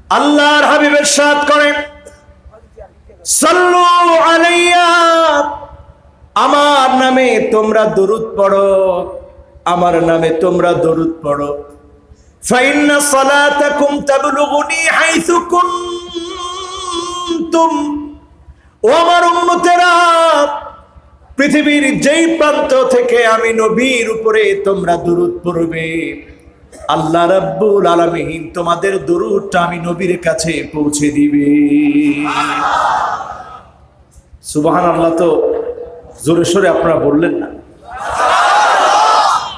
আল্লাহর হাবিব ইরশাদ করেন, সাল্লু আলাইয়া, আমার নামে তোমরা দরুদ পড়ো, আমার নামে তোমরা দরুদ পড়ো। ফাইন্না সালাতাকুম তাবলুগুনি হাইসু কুনতুম, ও আমার উম্মতেরা, পৃথিবীর যেই প্রান্ত থেকে আমি নবীর উপরে তোমরা দরুদ পড়বে, আল্লাহ রাব্বুল আলামিন তোমাদের দরুদটা আমি নবীর কাছে পৌঁছে দিবে। সুবহানাল্লাহ। তো জোরে সোরে আপনারা বললেন না,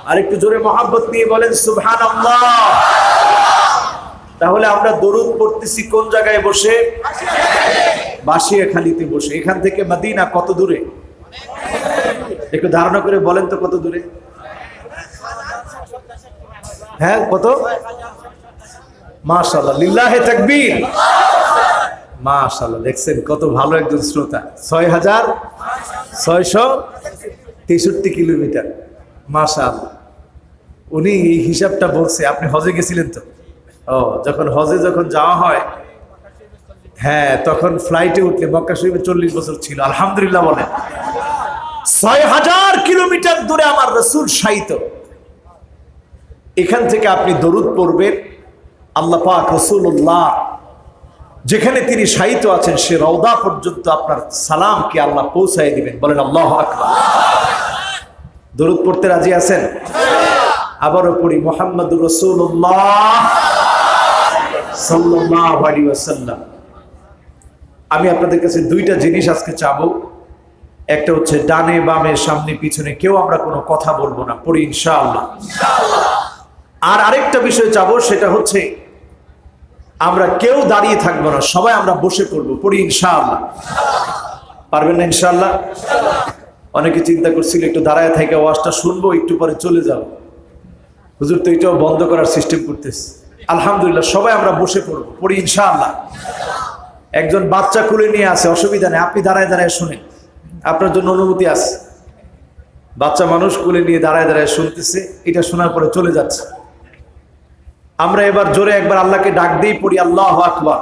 আরেকটু জোরে মহব্বত নিয়ে বলেন সুবহানাল্লাহ। তাহলে আমরা দরুদ পড়তেছি কোন জায়গায় বসে? বাসিয়াখালীতে বসে। এখান থেকে মদিনা কত দূরে? একটু ধারণা করে বলেন তো কত দূরে? হ্যাঁ, কত? মাশাআল্লাহ, লিল্লাহে তাকবীর। মাশাআল্লাহ, দেখছেন কত ভালো একজন শ্রোতা। ৬,৬৬৩ কিলোমিটার। মাশাআল্লাহ, উনি এই হিসাবটা বলছে। আপনি হজে গেছিলেন তো? যখন হজে যাওয়া হয়, হ্যাঁ, তখন ফ্লাইটে উঠলে মক্কা শরীফে 40 বছর ছিল। আলহামদুলিল্লাহ বলেন। ৬,০০০ কিলোমিটার দূরে আমার রাসূল শায়িত। এখান থেকে আপনি দরুদ পড়বেন, আল্লাহ পাক রাসূলুল্লাহ যেখানে তিনি শায়িত আছেন সে রওদা পর্যন্ত আপনার সালামকে আল্লাহ পৌঁছায় দিবেন। বলেন আল্লাহু আকবার। দরুদ পড়তে রাজি আছেন? আবারও পড়ি, মুহাম্মাদুর রাসূলুল্লাহ সাল্লাল্লাহু আলাইহি ওয়াসাল্লাম। আমি আপনাদের কাছে দুইটা জিনিস আজকে চাবো। একটা হচ্ছে ডানে বামে সামনে পিছনে কেউ আমরা কোনো কথা বলবো না, পড়ি ইনশাআল্লাহ। আর আরেকটা বিষয় চাবো, সেটা হচ্ছে আমরা কেউ দাঁড়িয়ে থাকবো না, সবাই আমরা বসে পড়বো, পড়ি ইনশাআল্লাহ। পারবেন না ইনশাআল্লাহ? অনেকে চিন্তা করছিল একটু দাঁড়ায় থেকে ওয়াজটা শুনবো, একটু পরে চলে যাবো। হুজুর তো এটাও বন্ধ করার সিস্টেম করতেছে। আলহামদুলিল্লাহ, সবাই আমরা বসে পড়বো, পড়ি ইনশাআল্লাহ। একজন বাচ্চা কুলে নিয়ে আসে, অসুবিধা নেই, আপনি দাঁড়ায় দাঁড়ায় শুনেন, আপনার জন্য অনুমতি আছে। বাচ্চা মানুষ কুলে নিয়ে দাঁড়ায় দাঁড়ায় শুনতেছে, এটা শোনার পরে চলে যাচ্ছে। আমরা এবার জোরে একবার আল্লাহকে ডাক দিই, পড়ি আল্লাহু আকবার।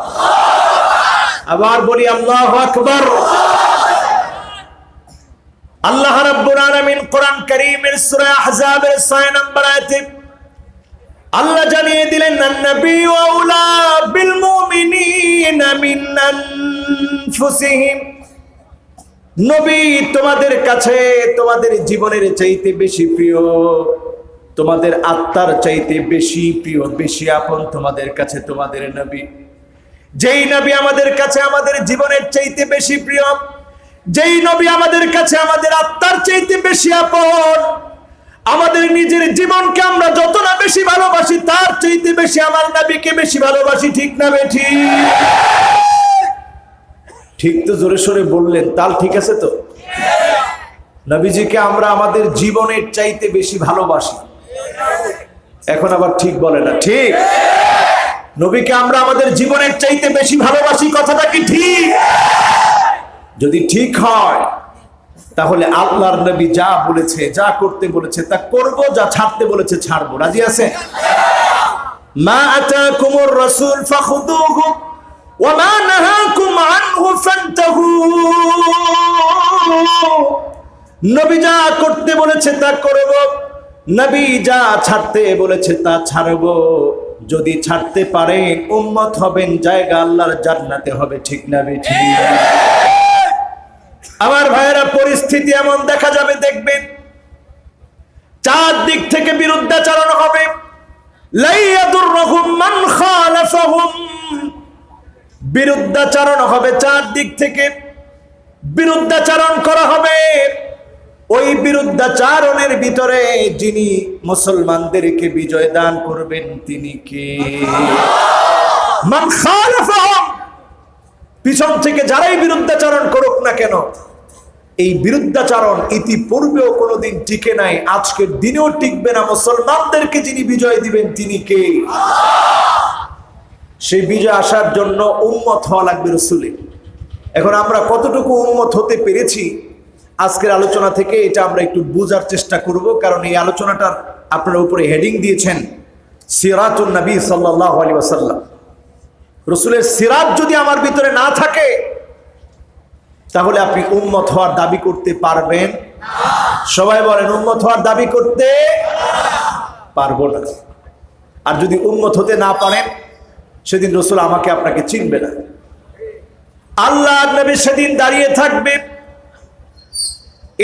আবার বলি আল্লাহু আকবার। আল্লাহ রাব্বুল আলামিন কোরআন কারীমের সূরা আহজাবের ৬ নম্বর আয়াতে আল্লাহ জানিয়ে দিলেন, আন-নাবিয়্যু আওলা বিল মুমিনিনা মিন আনফুসিহিম, নবী তোমাদের কাছে তোমাদের জীবনের চাইতে বেশি প্রিয়, তোমাদের আত্মার চাইতে বেশি প্রিয়, বেশি আপন তোমাদের কাছে তোমাদের নবী। যেই নবী আমাদের কাছে আমাদের জীবনের চাইতে বেশি প্রিয়, যেই নবী আমাদের কাছে আমাদের আত্মার চাইতে বেশি আপন, আমাদের নিজের জীবনকে আমরা যত না বেশি ভালোবাসি তার চাইতে বেশি আমার নবীকে বেশি ভালোবাসি। ঠিক না বেঠি? ঠিক তো, জোরে সোরে বললেন, তাল ঠিক আছে তো? নবীজিকে আমরা আমাদের জীবনের চাইতে বেশি ভালোবাসি। এখন আবার ঠিক বলে না? ঠিক। নবীকে আমরা আমাদের জীবনের চাইতে বেশি ভালোবাসি, কথাটা কি ঠিক? যদি ঠিক হয় তাহলে আল্লাহর নবী যা বলেছে, যা করতে বলেছে তা করব, যা ছাড়তে বলেছে ছাড়বো। রাজি আছে? মা আতাকুমুর রাসূল ফাখুযুহু ওয়া মা নাহাকুম আনহু ফান্তাহু, নবী যা করতে বলেছে তা করব, নবী যা ছাড়তে বলেছে তা ছাড়ব। যদি ছাড়তে পারেন উম্মত হবেন, জায়গা আল্লাহর জান্নাতে হবে। ঠিক না বেঠি? আমার ভাইয়েরা, পরিস্থিতি এমন দেখা যাবে, দেখবেন চারদিক থেকে বিরুদ্ধাচরণ হবে। লা ইয়াদুররুহুম মান খালাফাহুম, বিরুদ্ধাচরণ হবে, চারদিক থেকে বিরুদ্ধাচরণ করা হবে। ওই বিরুদ্ধাচারণের ভিতরে যিনি মুসলমানদেরকে বিজয় দান করবেন তিনি কে? মান খালাফাহুম, পিছন থেকে যারাই বিরুদ্ধাচরণ করুক না কেন, এই বিরুদ্ধাচরণ ইতিপূর্বেও কোনোদিন টিকে নাই, আজকের দিনেও টিকবে না। মুসলমানদেরকে যিনি বিজয় দিবেন তিনি কে? সেই বিজয় আসার জন্য উম্মত হওয়া লাগবে রাসূলের। এখন আমরা কতটুকু উম্মত হতে পেরেছি আজকের আলোচনা থেকে এটা আমরা একটু বোঝার চেষ্টা করব, কারণ এই আলোচনাটার আপনারা উপরে হেডিং দিয়েছেন সিরাতুন নবী সাল্লাল্লাহু আলাইহি ওয়াসাল্লাম। রসুলের সিরাত যদি আমার ভিতরে না থাকে, তাহলে আপনি উম্মত হওয়ার দাবি করতে পারবেন? সবাই বলেন, উম্মত হওয়ার দাবি করতে পারবো না। আর যদি উম্মত হতে না পারেন, সেদিন রসুল আমাকে আপনাকে চিনবে না। আল্লাহ নবী সেদিন দাঁড়িয়ে থাকবে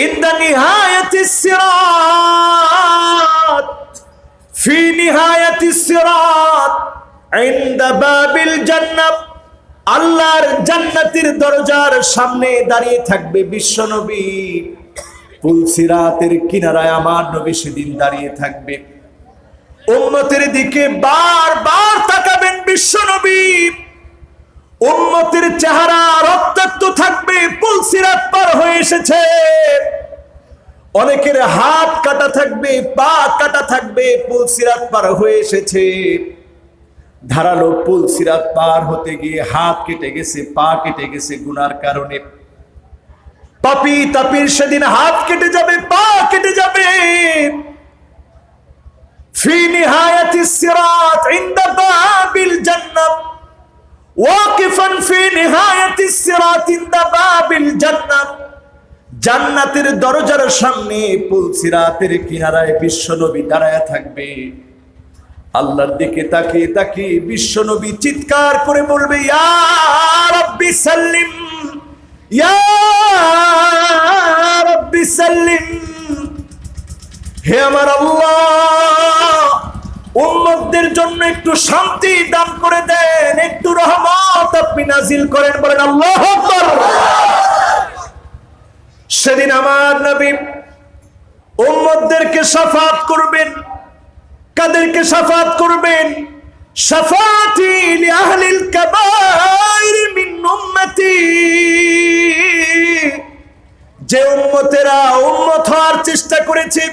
ইনদা নিহায়াতিস সিরাত, ফি নিহায়াতিস সিরাত, ইনদা বাবিল জান্নাত। আল্লাহর জান্নাতের দরজার সামনে দাঁড়িয়ে থাকবে বিশ্বনবী। পুল সিরাতের কিনারায় আমার নবী সেদিন দাঁড়িয়ে থাকবে। উম্মতের দিকে বারবার তাকাবেন বিশ্বনবী। উম্মতের চেহারা রক্তাক্ত থাকবে, পুল সিরাত পার হয়ে এসেছে। অনেকের হাত কাটা থাকবে, পা কাটা থাকবে, পুল সিরাত পার হয়ে এসেছে। ধারালো পুল সিরাত পার হতে গিয়ে হাত কেটে গেছে, পা কেটে গেছে গুনার কারণে। পাপী তাপির সেদিন হাত কেটে যাবে, পা কেটে যাবে। ফি নিহায়াতিস সিরাত ইনদা বাবিল জান্নাত, ওয়াকিফান ফি নিহায়াতিস সিরাত ইনদা বাবিল জান্নাত। জান্নাতের দরজার সামনে পুল সিরাতের কিনারায় বিশ্বনবী দাঁড়ায়া থাকবে। আল্লাহর দিকে তাকিয়ে তাকিয়ে বিশ্বনবী চিৎকার করে বলবে, ইয়া রাব্বি সাল্লিম, ইয়া রাব্বি সাল্লিম। হে আমার আল্লাহ, উম্মতদের জন্য একটু শান্তি দান করে দেন, একটু রহমত আপনি নাজিল করেন। বলেন আল্লাহু আকবার। সেদিন আমার নবী উম্মতদেরকে শাফাত করবেন। কাদেরকে শাফাত করবেন? শাফাতি লিআহলিল কাবাইর মিন উম্মতি। যে উম্মতেরা উম্মত হওয়ার চেষ্টা করেছে,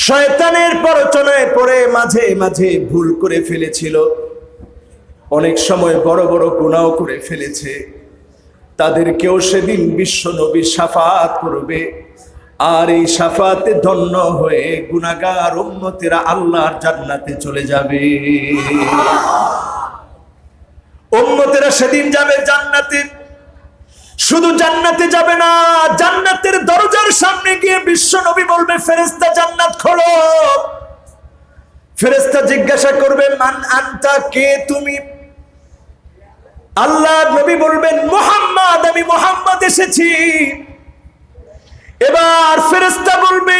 শয়তানের প্ররোচনায় পড়ে মাঝে মাঝে ভুল করে ফেলেছিল, অনেক সময় বড় বড় গুনাহ করে ফেলেছে, তাদেরকেও সেদিন বিশ্বনবী শাফাত করবে। আর এই শাফাতে ধন্য হয়ে গুনাহগার উম্মতেরা আল্লাহর জান্নাতে চলে যাবে। উম্মতেরা সেদিন যাবে জান্নাতে। শুধু জান্নাতে যাবে না, জান্নাতের দরজার সামনে গিয়ে বিশ্বনবী বলবে, ফেরেশতা জান্নাত খোলো। ফেরেশতা জিজ্ঞাসা করবে, মান আনতা, কে তুমি? আল্লাহ নবী বলবেন, মুহাম্মদ, আমি মুহাম্মদ এসেছি। এবার ফেরেশতা বলবে,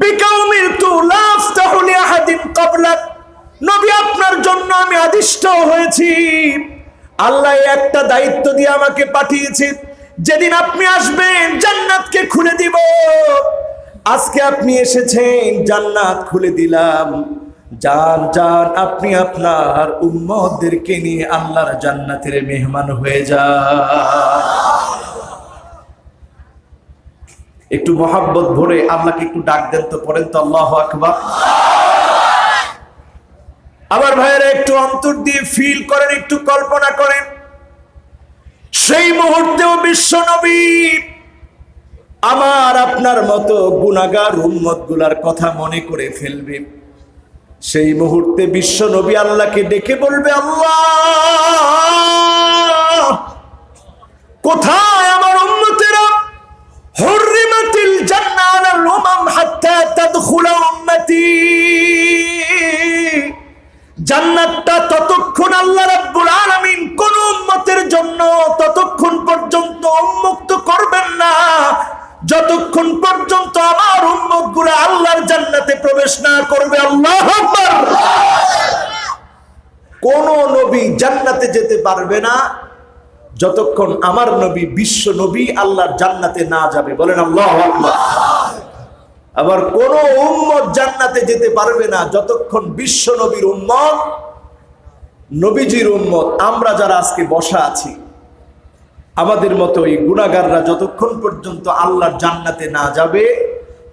বিকাউমিরতু লা আফতাহু লিআহাদিন ক্বাবলাক। নবী, আপনার জন্য আমি আদিষ্ট হয়েছি। আল্লাহ একটা দায়িত্ব দিয়ে আমাকে পাঠিয়েছে, যেদিন আপনি আসবেন জান্নাতকে খুলে দিব। আজকে আপনি এসেছেন, জান্নাত খুলে দিলাম। যান যান, আপনি আপনার উম্মতদেরকে নিয়ে আল্লাহর জান্নাতের মেহমান হয়ে যান। একটু মহাব্বত ভরে আল্লাহকে একটু ডাক দেন তো, পড়েন তো আল্লাহু আকবার। আবার ভাইয়েরা একটু অন্তর দিয়ে ফিল করেন, একটু কল্পনা করেন, সেই মুহূর্তেও বিশ্বনবী আমার আপনার মতো গুনাহগার উম্মত গুলার কথা মনে করে ফেলবে। সেই মুহূর্তে বিশ্বনবী আল্লাহকে ডেকে বলবে, আল্লাহ, কোথায় আমার উম্মতেরা? হুররিমাতিল জান্নাহ আলাল উমাম হাত্তা তাদখুলা উম্মতি। জান্নাতটা ততক্ষণ আল্লাহ রাব্বুল আলামিন কোন উম্মতের জন্য ততক্ষণ পর্যন্ত উন্মুক্ত করবেন না, যতক্ষণ পর্যন্ত আমার উম্মতগুলো আল্লাহর জান্নাতে প্রবেশ না করবে। আল্লাহু আকবার। কোন নবী জান্নাতে যেতে পারবে না যতক্ষণ আমার নবী, বিশ্ব নবী আল্লাহর জান্নাতে না যাবে। বলেন আল্লাহু আকবার। আবার কোন উম্মত জান্নাতে যেতে পারবে না যতক্ষণ বিশ্ব নবীর উম্মত, নবীজির উম্মত, আমরা যারা আজকে বসা আছি, আমাদের মতো এই গুনাহগাররা যতক্ষণ পর্যন্ত আল্লাহর জান্নাতে না যাবে,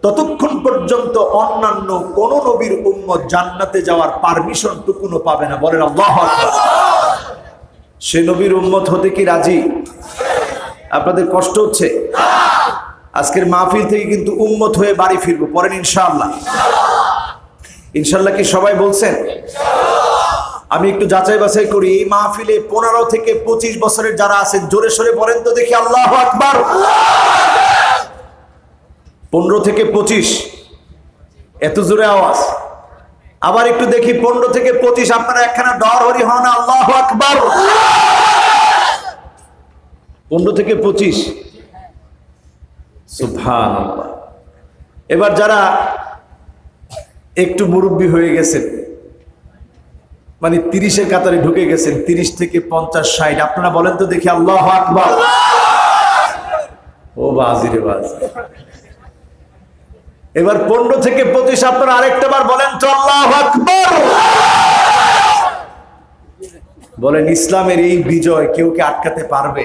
ততক্ষণ পর্যন্ত অন্যান্য কোন নবীর উম্মত জান্নাতে যাওয়ার পারমিশন টুকুনো পাবে না। বলেন আল্লাহু আকবার। সে নবীর উম্মত হতে কি রাজি? আপনাদের কষ্ট হচ্ছে? আজকের মাহফিল থেকে কিন্তু উম্মত হয়ে বাড়ি ফিরবো, পড়েন ইনশাআল্লাহ। ইনশাআল্লাহ কি সবাই বলছেন? আমি একটু যাচাই বাছাই করি, এই মাহফিলে 15 থেকে 25 বছরের যারা আছেন জোরে সোরে বলেন তো দেখি আল্লাহু আকবার। 15 থেকে 25, এত জোরে আওয়াজ। আবার একটু দেখি 15 থেকে 25, আপনারা একখানা ডর হরি হন আল্লাহু আকবার। 15 থেকে 25, সুবহানাল্লাহ। এবার যারা একটু মুরব্বী হয়ে গেছেন, মানে 30-এর কাতারে ঢুকে গেছেন, 30 থেকে 50, 60, আপনারা বলেন তো দেখি আল্লাহু আকবার। ও বাজি রে বাজি। এবার 15 থেকে 25 আপনারা আরেকটা বার বলেন তো আল্লাহু আকবার। বলেন ইসলামের এই বিজয় কেউ কি আটকাতে পারবে?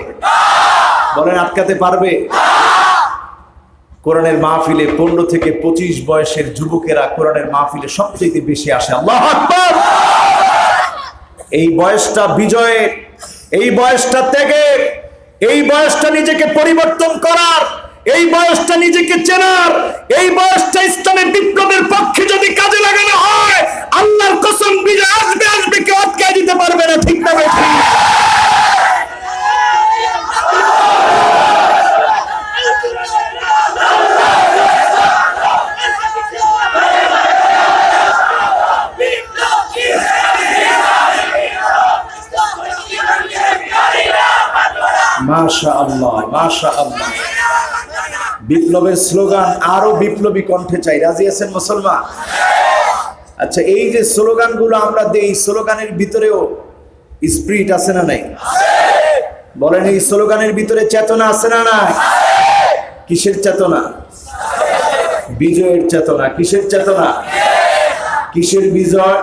বলেন আটকাতে পারবে? কোরআনের মাহফিলে 15 থেকে 25 বয়সের যুবকেরা কোরআনের মাহফিলে সবচেয়ে বেশি আসে। আল্লাহু আকবার। এই বয়সটা বিজয়ের, এই বয়সটা ত্যাগের, এই বয়সটা নিজেকে পরিবর্তন করার, এই বয়সটা নিজেকে চেনার, এই বয়সটা ইসলামের বিপ্লবের পক্ষে যদি কাজে লাগানো হয়, আল্লাহর কসম বিজয় আসবে, আসবে, কেউ আটকায় দিতে পারবে না। ঠিক না বেঠিক? মাশাআল্লাহ, মাশাআল্লাহ। বিপ্লবের স্লোগান আরো বিপ্লবী কণ্ঠে চাই। রাজি আছেন মুসলমান? আচ্ছা, এই যে স্লোগানগুলো আমরা দেই, স্লোগানের ভিতরেও স্পিরিট আছে না নাই? বলেন এই স্লোগানের ভিতরে চেতনা আছে না নাই? কিসের চেতনা? বিজয়ের চেতনা। কিসের চেতনা? কিসের বিজয়?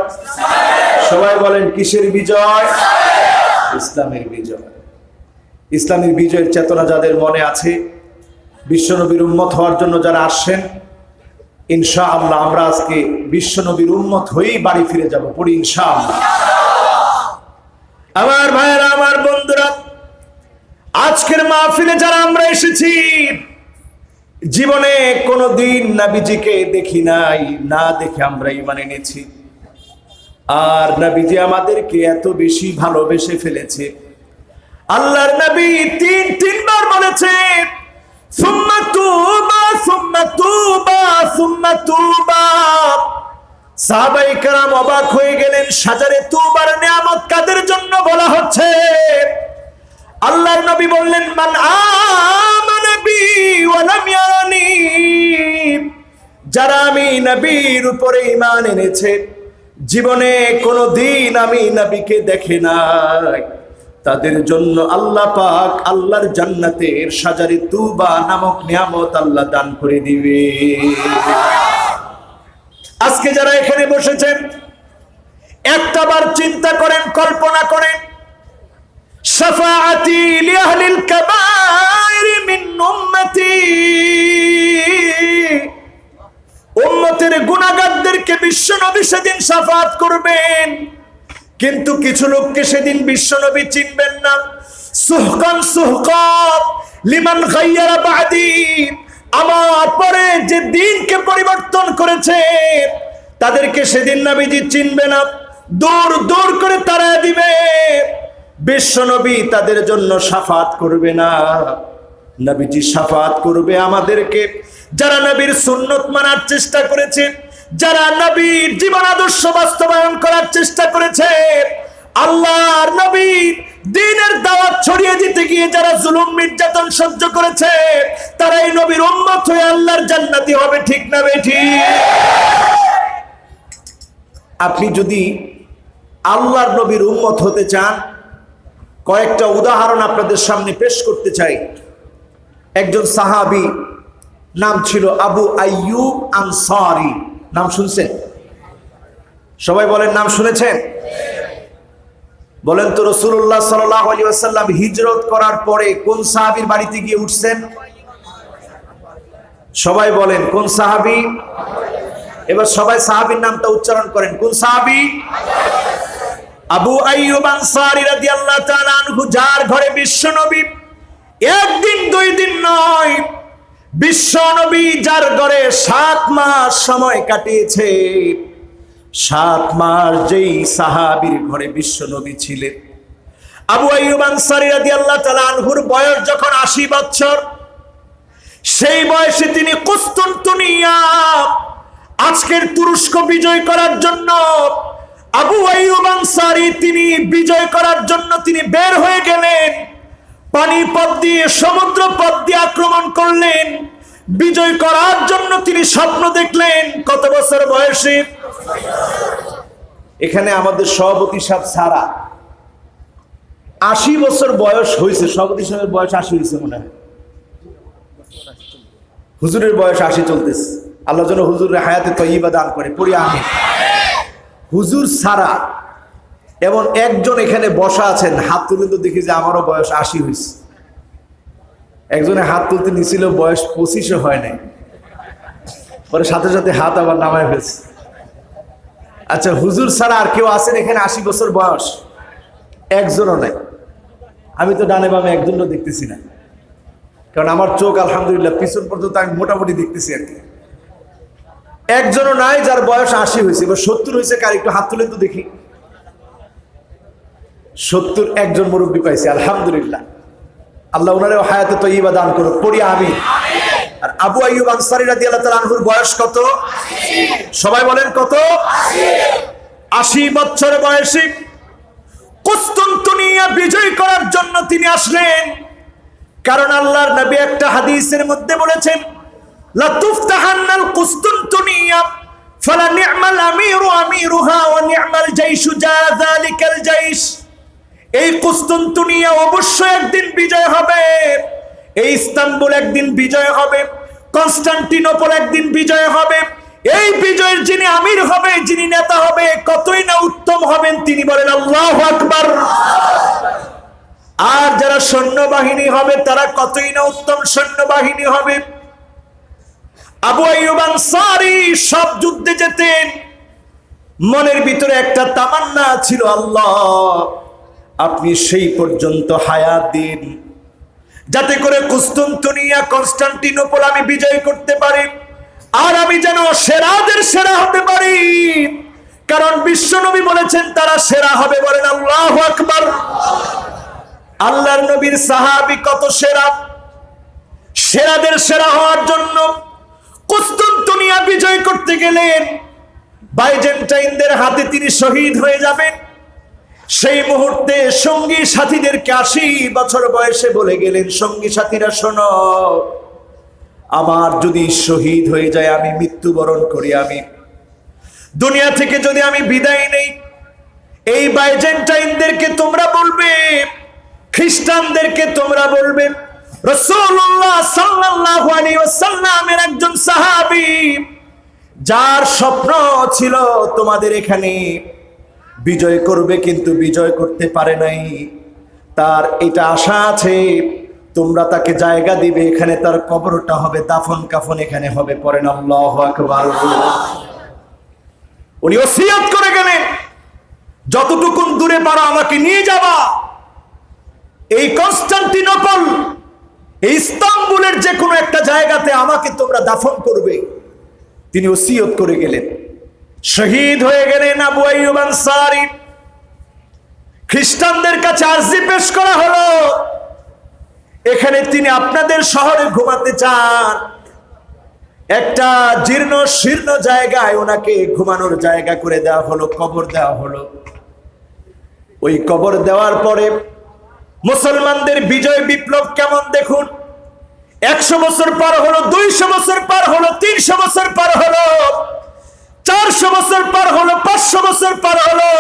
সবাই বলেন কিসের বিজয়? ইসলামের বিজয়। ইসলামের বিজয়ের চেতনা যাদের মনে আছে, বিশ্বনবীর উম্মত হওয়ার জন্য যারা আসছেন, ইনশাআল্লাহ আমরা আজকে বিশ্বনবীর উম্মত হয়েই বাড়ি ফিরে যাব। পড়ি ইনশাআল্লাহ। আমার ভাইয়েরা, আমার বন্ধুরা, আজকের মাহফিলে যারা আমরা এসেছি, জীবনে কোনোদিন নবীজিকে দেখি নাই, না দেখে আমরা ঈমান এনেছি। আর নবীজি আমাদেরকে এত বেশি ভালোবেসে ফেলেছে, আল্লাহর নবী তিনবার বলেছে সুম্মা তুবা, সুম্মা তুবা, সুম্মা তুবা। সাহাবায়ে কেরাম অবাক হয়ে গেলেন, শাজারে তুবার নিয়ামত কাদের জন্য বলা হচ্ছে? আল্লাহর নবী বললেন মান আমানা বি ওয়া লাম ইয়ারানি, যারা আমি নবীর উপরে ঈমান এনেছে, জীবনে কোনোদিন আমি নবীকে দেখে নাই, তাদের জন্য আল্লাহ পাক আল্লাহর জান্নাতের শাজারে তুবা নামক নিয়ামত আল্লাহ দান করে দিবে। আজকে যারা এখানে বসেছেন, একটাবার চিন্তা করেন, কল্পনা করেন, শাফাআতি লিআহলিল কাবাইর মিন উম্মতি, উম্মতের গুনাহগারদেরকে বিশ্বনবী সেদিন শাফাআত করবেন, কিন্তু কিছু লোককে সেদিন বিশ্বনবী চিনবেন না। সুহকান সুহকাত লিমান গায়্যারা বাদি, আমার পরে যে দ্বীনকে পরিবর্তন করেছে তাদেরকে সেদিন নবীজি চিনবে না, দূর দূর করে তাড়িয়ে দিবে। বিশ্বনবী তাদের জন্য শাফাত করবে না, নবীজি শাফাত করবে আমাদেরকে, যারা নবীর সুন্নত মানার চেষ্টা করেছে, যারা নবীর জীবন আদর্শ বাস্তবায়ন করার চেষ্টা করেছে, আল্লাহর নবীর দ্বীনের দাওয়াত ছড়িয়ে দিতে গিয়ে যারা জুলুম নির্যাতন সহ্য করেছে, তারাই নবীর উম্মত হয়ে আল্লাহর জান্নাতি হবে। ঠিক না বেঠিক? আপনি যদি আল্লাহর নবীর উম্মত হতে চান, কয়েকটা উদাহরণ আপনাদের সামনে পেশ করতে চাই। একজন সাহাবী, নাম ছিল আবু আইয়ুব আনসারী। নাম শুনছেন? সবাই বলেন নাম শুনেছেন? বলেন তো রাসূলুল্লাহ সাল্লাল্লাহু আলাইহি ওয়াসাল্লাম হিজরত করার পরে কোন সাহাবীর বাড়িতে গিয়ে উঠছেন? সবাই বলেন কোন সাহাবী? এবার সবাই সাহাবীর নামটা উচ্চারণ করেন। কোন সাহাবী? আবু আইয়ুব আনসারী রাদিয়াল্লাহু তাআলা আনহু, যার ঘরে বিশ্বনবী একদিন দুই দিন নয়, বিশ্বনবী যার ঘরে 7 মাস সময় কাটিয়েছে, 7 মাস যেই সাহাবীর ঘরে বিশ্ব নবী ছিলেন, আবু আইয়ুব আনসারী রাদিয়াল্লাহু তাআলা আনহুর বয়স যখন 80 বছর, সেই বয়সে তিনি কুস্তুনতুনিয়া, আজকের তুরস্ক বিজয় করার জন্য আবু আইয়ুব আনসারী তিনি বিজয় করার জন্য তিনি বের হয়ে গেলেন। পানি পথ দিয়ে, সমুদ্র পথ দিয়ে আক্রমণ করলেন। বিজয় করার জন্য তিনি স্বপ্ন দেখলেন। কত বছর বয়সে? এখানে আমাদের সভাপতি সাহেব ছাড়া 80 বছর বয়স হয়েছে। সভাপতি সাহেবের বয়স 80 হয়েছে মনে হয়। হুজুরের বয়স 80 চলতেছে। আল্লাহ যেন হুজুরের হায়াতে তয়্যিবা দান করে, পড়ি আমিন। হুজুর ছাড়া এমন একজন এখানে বসা আছেন, হাত তুলে তো দেখি যে আমারও বয়স 80 হয়েছে। একজনে হাত তুলতে নিছিল, বয়স 25 হয় নাই, পরে সাথে সাথে হাত আবার নামায় ফেলছে। আচ্ছা, হুজুর ছাড়া আর কেউ আছেন এখানে 80 বছর বয়স? একজনও নাই। আমি তো ডানে বামে একজনও দেখতেছি না, কারণ আমার চোখ আলহামদুলিল্লাহ পিছন পর্যন্ত আমি মোটামুটি দেখতেছি আর কি। একজনও নাই যার বয়স 80 হয়েছে। এবার 70 হয়েছে কার? একটু হাত তুলে তো দেখি। 70 একজন মুরব্বী পাইছে, আলহামদুলিল্লাহ। আল্লাহ ওনারে হায়াতে তয়্যিবা দান করুক, পড়ি আমিন। আর আবু আইয়ুব আনসারী রাদিয়াল্লাহু তাআলা আনহুর বয়স কত? সবাই বলেন কত? 80 বছর বয়সে কুস্তুনতুনিয়া বিজয় করার জন্য তিনি আসলেন। কারণ আল্লাহর নবী একটা হাদিসের মধ্যে বলেছেন, লা তুফতাহান্নাল কুস্তুনতুনিয়া ফালা নি'মাল আমিরু আমিরুহা ওয়া নি'মাল জাইশু জা যালিকাল জাইশ। এই কুস্তুনতুনিয়া অবশ্যই একদিন বিজয় হবে। এই ইস্তানবুল একদিন বিজয় হবে। কনস্টান্টিনোপল একদিন বিজয় হবে। এই বিজয়ের যিনি আমির হবে, যিনি নেতা হবে, কতই না উত্তম হবেন তিনি। বলেন আল্লাহু আকবার। আর যারা সৈন্যবাহিনী হবে তারা কতই না উত্তম সৈন্যবাহিনী হবে। আবু আইয়ুব আনসারী সব যুদ্ধে যেতেন। মনের ভিতরে একটা তামান্না ছিল, আল্লাহ আপনি সেই পর্যন্ত হায়াত দিন, যাতে করে কুস্তুনতুনিয়া, কনস্টান্টিনোপল আমি বিজয় করতে পারি, আর আমি যেন সেরাদের সেরা হতে পারি। কারণ বিশ্বনবী বলেছেন তারা সেরা হবে। বলেন আল্লাহু আকবার। আল্লাহর নবীর সাহাবী কত সেরা! সেরাদের সেরা হওয়ার জন্য কুস্তুনতুনিয়া বিজয় করতে গেলেন। বাইজেন্টাইনদের হাতে তিনি শহীদ হয়ে যাবেন। সেই মুহূর্তে সঙ্গী সাথীদেরকে 80 বছর বয়সে বলে গেলেন, সঙ্গী সাথীরা শোনো, আমার যদি শহীদ হয়ে যায়, আমি মৃত্যুবরণ করি, আমি দুনিয়া থেকে যদি আমি বিদায় নেই, এই বাইজেন্টাইনদেরকে তোমরা বলবে, খ্রিস্টানদেরকে তোমরা বলবে, রাসূলুল্লাহ সাল্লাল্লাহু আলাইহি ওয়াসাল্লামের একজন সাহাবী যার স্বপ্ন ছিল তোমাদের এখানে বিজয় করবে, কিন্তু বিজয় করতে পারে নাই, তার এটা আশা আছে তোমরা তাকে জায়গা দিবে, এখানে তার কবরটা হবে, দাফন কাফন এখানে হবে। পড়েন আল্লাহু আকবার। উনি ওসিয়ত করে গেলেন, যতটুকু দূরে পারো আমাকে নিয়ে যাবা, এই কনস্টান্টিনোপল, এই ইস্তাম্বুলের যে কোনো একটা জায়গাতে আমাকে তোমরা দাফন করবে। তিনি ওসিয়ত করে গেলেন, শহীদ হয়ে গেলেন আবু আইয়ুব আনসারী। খ্রিস্টানদের কাছে আরজি পেশ করা হলো, এখানে তিনি আপনাদের শহরে ঘুমাতে চান, একটা জীর্ণ শীর্ণ জায়গায় ওনাকে ঘুমানোর জায়গা করে দেওয়া হলো, কবর দেওয়া হলো। ওই কবর দেওয়ার পরে মুসলমানদের বিজয় বিপ্লব কেমন দেখুন। 100 বছর পার হলো, 200 বছর পার হলো, 300 বছর পার হলো, 400 বছর পার হলো, 500 বছর পার হলো,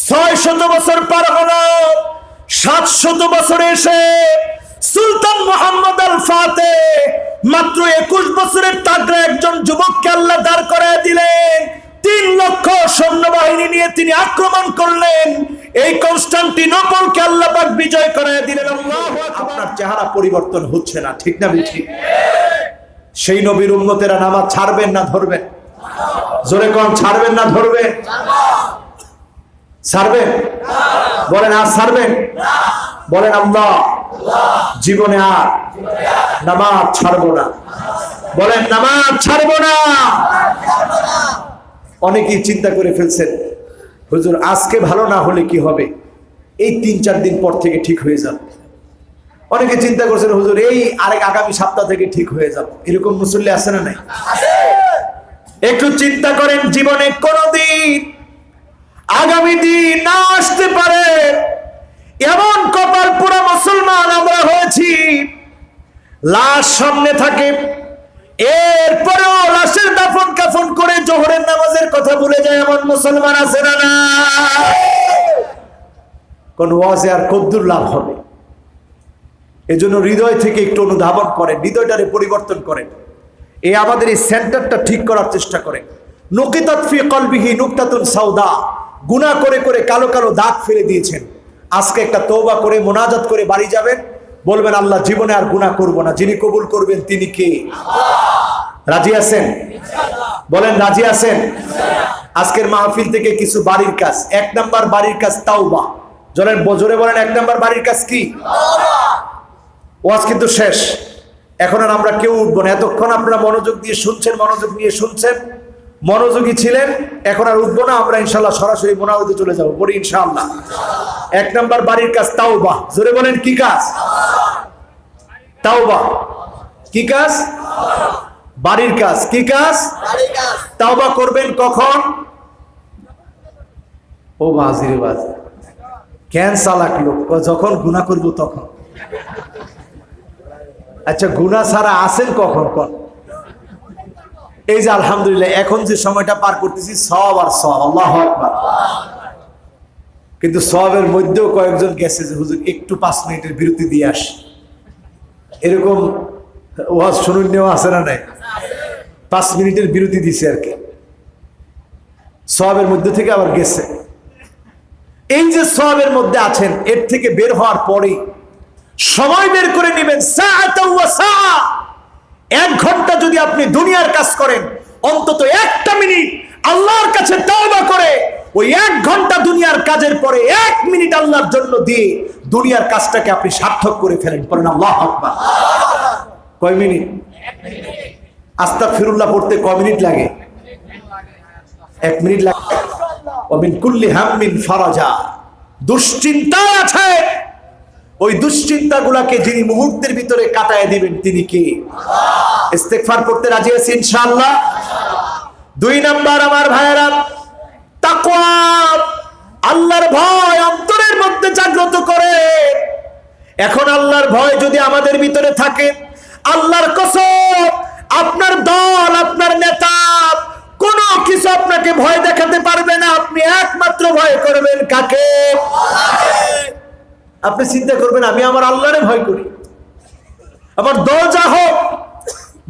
600 বছর পার হলো, 700 বছরে এসে সুলতান মুহাম্মদ আল ফাতেহ মাত্র 21 বছরের তাগড়া একজন যুবককে আল্লাহ দাঁড় করায় দিলেন। 3 লক্ষ সৈন্যবাহিনী নিয়ে তিনি আক্রমণ করলেন, এই কনস্টান্টিনোপলকে আল্লাহ পাক বিজয় করায় দিলেন। আল্লাহু আকবার। আপনার চেহারা পরিবর্তন হচ্ছে না, ঠিক না বেঠি? সেই নবীর উম্মতেরা নামাজ ছাড়বেন না ধরবেন? জোরে কোন, ছাড়বেন না ধরবেন? ছাড়বেন? বলেন আর ছাড়বেন? বলেন আল্লাহ জীবনে আর নামাজ ছাড়বো না। বলেন নামাজ ছাড়বো না। অনেকেই চিন্তা করে ফেলছেন, হুজুর আজকে ভালো না হলে কি হবে, এই 3-4 দিন পর থেকে ঠিক হয়ে যাবে। অনেকে চিন্তা করছেন হুজুর এই আগামী সপ্তাহ থেকে ঠিক হয়ে যাবে। এরকম মুসল্লি আছে না নাই? একটু চিন্তা করেন, জীবনে কোনদিন আগামী দিন না আসতে পারে এমন কপাল পুরা মুসলমান আমরা হয়েছি। লাশ সামনে থাকে, এরপরেও লাশের দাফন কাফন করে জোহরের নামাজের কথা ভুলে যায় এমন মুসলমান আছে না? না, কোন ওয়াজে আর কদ্দুর লাভ হবে? এজন্য হৃদয় থেকে একটু অনুধাবন করেন, হৃদয়টারে পরিবর্তন করেন, আমাদের এই সেন্টারটা ঠিক করার চেষ্টা করেন। নুকিতাত ফি কলবিহি নুকতাতুন সাউদা, গুনাহ করে করে কালো কালো দাগ ফেলে দিয়েছেন। আজকে একটা তওবা করে মোনাজাত করে বাড়ি যাবেন, বলবেন আল্লাহ জীবনে আর গুনাহ করব না। যিনি কবুল করবেন তিনি কে? রাজি আছেন? বলেন রাজি আছেন? আজকের মাহফিল থেকে কিছু বাড়ির কাজ। 1 নাম্বার বাড়ির কাজ তাওবা। জোরে বলেন 1 নাম্বার বাড়ির কাজ কি? ওয়াজ কিন্তু শেষ, এখন আর আমরা কেউ উঠবো না। এতক্ষণ আপনারা মনোযোগ দিয়ে শুনছেন, মনোযোগ নিয়ে শুনছেন, মনোযোগী ছিলেন, এখন আর উঠবো না। আমরা ইনশাআল্লাহ সরাসরি মোনাজাতে চলে যাবো। বলি ইনশাআল্লাহ। 1 নাম্বার বাড়ির কাজ তাওবা। জোরে বলেন কি কাজ? তাওবা। কি কাজ? বাড়ির কাজ। কি কাজ? তাওবা করবেন কখন? ও বাজিরে বাজ, কেন চালাক লোক, যখন গুনাহ করব তখন। আচ্ছা গুনাহ ছাড়া আছেন কখন? কোন এই যে আলহামদুলিল্লাহ এখন যে সময়টা পার করতেছি সওয়াব আর সওয়াব, আল্লাহু আকবার। কিন্তু সওয়াবের মধ্যেও কয়েকজন গেছে যে হুজুর একটু 5 মিনিটের বিরতি দিয়ে আসি, এরকম ওয়াজ শুনুন নেওয়া আছে না নাই? 5 মিনিটের বিরতি দিছে আর কি, সওয়াবের মধ্যে থেকে আবার গেছে। এই যে সওয়াবের মধ্যে আছেন, এর থেকে বের হওয়ার পরে সময় বের করে নেবেন। 1 ঘন্টা যদি আপনি দুনিয়ার কাজ করেন, অন্তত 1টা মিনিট আল্লাহর কাছে তওবা করে ওই 1 ঘন্টা দুনিয়ার কাজের পরে 1 মিনিট আল্লাহর জন্য দিয়ে দুনিয়ার কাজটাকে আপনি সার্থক করে ফেলেন। পড়েন আল্লাহু আকবার। কয় মিনিট? আস্তাগফিরুল্লাহ পড়তে কয় মিনিট লাগে? 1 মিনিট লাগে। ওয়া মিন কুল্লি হাম্মিন ফারাজা, দুশ্চিন্তা আছে, ওই দুশ্চিন্তাগুলোকে যিনি মুহূর্তের ভিতরে কাটায় দিবেন তিনি কে? ইস্তেগফার করতে রাজি আছি ইনশাআল্লাহ? 2 নাম্বার আমার ভাইয়েরা, তাকওয়া, আল্লাহর ভয় অন্তরের মধ্যে জাগ্রত করে। এখন আল্লাহর ভয় যদি আমাদের ভিতরে থাকে, আল্লাহর কসম আপনার দল, আপনার নেতা কোনো কিছু আপনাকে ভয় দেখাতে পারবে না। আপনি একমাত্র ভয় করবেন কাকে? আপনি চিন্তা করবেন আমি আমার আল্লাহরে ভয় করি, আমার দল যা হোক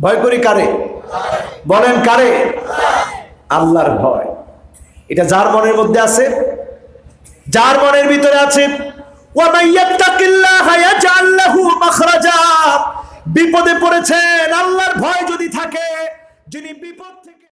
ভয় করি কারে? বলেন কারে? আল্লাহর ভয়। এটা যার মনের মধ্যে আছে, যার মনের ভিতরে আছে, ওয়া মাইয়াত্তাকিল্লাহা ইয়াজআল লাহু মাখরাজা, বিপদে পড়েছেন, আল্লাহর ভয় যদি থাকে, যিনি বিপদ থেকে